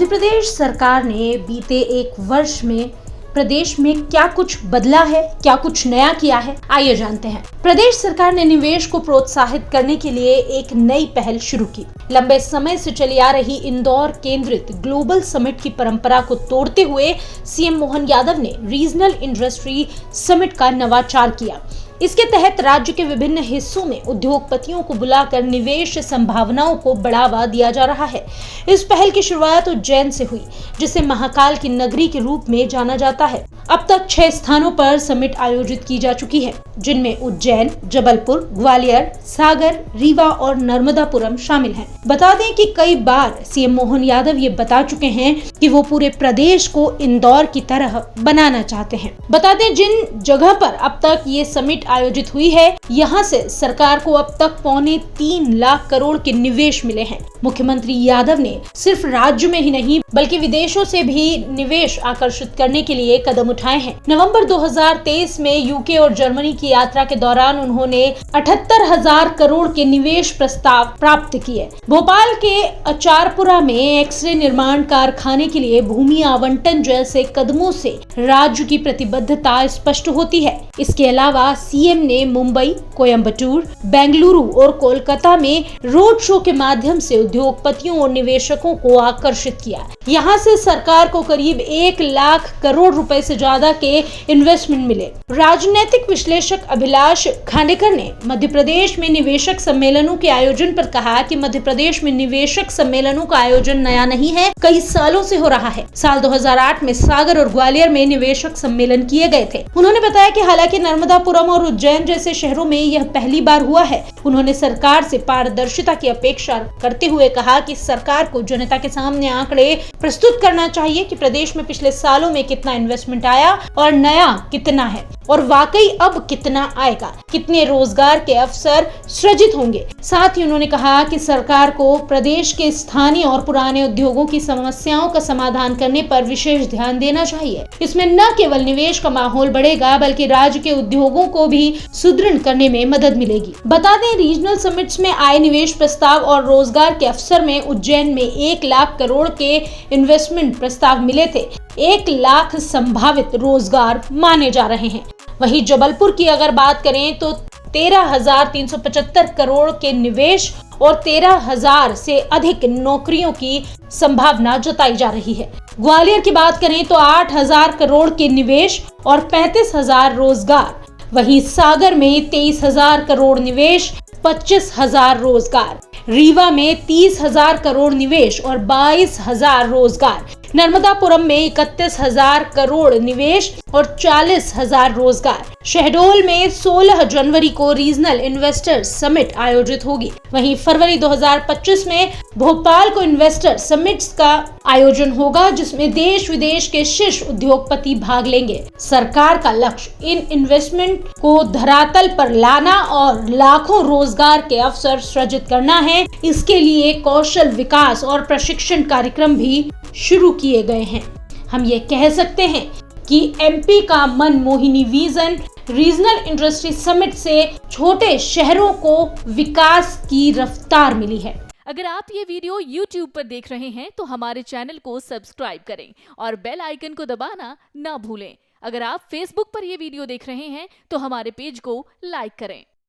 मध्य प्रदेश सरकार ने बीते एक वर्ष में प्रदेश में क्या कुछ बदला है, क्या कुछ नया किया है, आइए जानते हैं। प्रदेश सरकार ने निवेश को प्रोत्साहित करने के लिए एक नई पहल शुरू की। लंबे समय से चली आ रही इंदौर केंद्रित ग्लोबल समिट की परंपरा को तोड़ते हुए सीएम मोहन यादव ने रीजनल इंडस्ट्री समिट का नवाचार किया। इसके तहत राज्य के विभिन्न हिस्सों में उद्योगपतियों को बुलाकर निवेश संभावनाओं को बढ़ावा दिया जा रहा है। इस पहल की शुरुआत उज्जैन से हुई, जिसे महाकाल की नगरी के रूप में जाना जाता है। अब तक 6 स्थानों पर समिट आयोजित की जा चुकी है, जिनमें उज्जैन, जबलपुर, ग्वालियर, सागर, रीवा और नर्मदापुरम शामिल हैं। बता दें कि कई बार सीएम मोहन यादव ये बता चुके हैं कि वो पूरे प्रदेश को इंदौर की तरह बनाना चाहते हैं। बता दें, जिन जगह पर अब तक ये समिट आयोजित हुई है, यहाँ से सरकार को अब तक 3.25 लाख करोड़ के निवेश मिले हैं। मुख्यमंत्री यादव ने सिर्फ राज्य में ही नहीं बल्कि विदेशों से भी निवेश आकर्षित करने के लिए कदम उठाए हैं। नवंबर 2023 में यूके और जर्मनी की यात्रा के दौरान उन्होंने 78,000 करोड़ के निवेश प्रस्ताव प्राप्त किए। भोपाल के अचारपुरा में एक्सरे निर्माण कारखाने के लिए भूमि आवंटन जैसे कदमों से राज्य की प्रतिबद्धता स्पष्ट होती है। इसके अलावा सीएम ने मुंबई, कोयम्बटूर, बेंगलुरु और कोलकाता में रोड शो के माध्यम से उद्योगपतियों और निवेशकों को आकर्षित किया। यहाँ से सरकार को करीब 1 लाख करोड़ रुपए से ज्यादा के इन्वेस्टमेंट मिले। राजनीतिक विश्लेषक अभिलाष खांडेकर ने मध्य प्रदेश में निवेशक सम्मेलनों के आयोजन पर कहा कि मध्य प्रदेश में निवेशक सम्मेलनों का आयोजन नया नहीं है, कई सालों से हो रहा है। साल 2008 में सागर और ग्वालियर में निवेशक सम्मेलन किए गए थे। उन्होंने बताया कि हालांकि नर्मदापुरम और उज्जैन जैसे शहरों में यह पहली बार हुआ है। उन्होंने सरकार से पारदर्शिता की अपेक्षा करते हुए कहा कि सरकार को जनता के सामने आंकड़े प्रस्तुत करना चाहिए कि प्रदेश में पिछले सालों में कितना इन्वेस्टमेंट आया और नया कितना है और वाकई अब कितना आएगा, कितने रोजगार के अवसर सृजित होंगे। साथ ही उन्होंने कहा कि सरकार को प्रदेश के स्थानीय और पुराने उद्योगों की समस्याओं का समाधान करने पर विशेष ध्यान देना चाहिए। इसमें न केवल निवेश का माहौल बढ़ेगा बल्कि राज्य के उद्योगों को भी सुदृढ़ करने में मदद मिलेगी। बता दें, रीजनल समिट्स में आए निवेश प्रस्ताव और रोजगार के अवसर में उज्जैन में 1 लाख करोड़ के इन्वेस्टमेंट प्रस्ताव मिले थे। 1 लाख संभावित रोजगार माने जा रहे हैं। वहीं जबलपुर की अगर बात करें तो 13,375 करोड़ के निवेश और 13,000 से अधिक नौकरियों की संभावना जताई जा रही है। ग्वालियर की बात करें तो 8,000 करोड़ के निवेश और 35,000 रोजगार। वहीं सागर में 23,000 करोड़ निवेश, 25,000 रोजगार। रीवा में 30,000 करोड़ निवेश और 22,000 रोजगार। नर्मदापुरम में 31,000 करोड़ निवेश और 40,000 रोजगार। शहडोल में 16 जनवरी को रीजनल इन्वेस्टर समिट आयोजित होगी। वहीं फरवरी 2025 में भोपाल को इन्वेस्टर समिट्स का आयोजन होगा, जिसमें देश विदेश के शीर्ष उद्योगपति भाग लेंगे। सरकार का लक्ष्य इन इन्वेस्टमेंट को धरातल पर लाना और लाखों रोजगार के अवसर सृजित करना है। इसके लिए कौशल विकास और प्रशिक्षण कार्यक्रम भी शुरू किए गए हैं। हम ये कह सकते हैं कि एमपी का Manmohini vision regional industry summit से छोटे शहरों को विकास की रफ्तार मिली है। अगर आप ये वीडियो YouTube पर देख रहे हैं तो हमारे चैनल को सब्सक्राइब करें और बेल आइकन को दबाना ना भूलें। अगर आप Facebook पर ये वीडियो देख रहे हैं तो हमारे पेज को लाइक करें।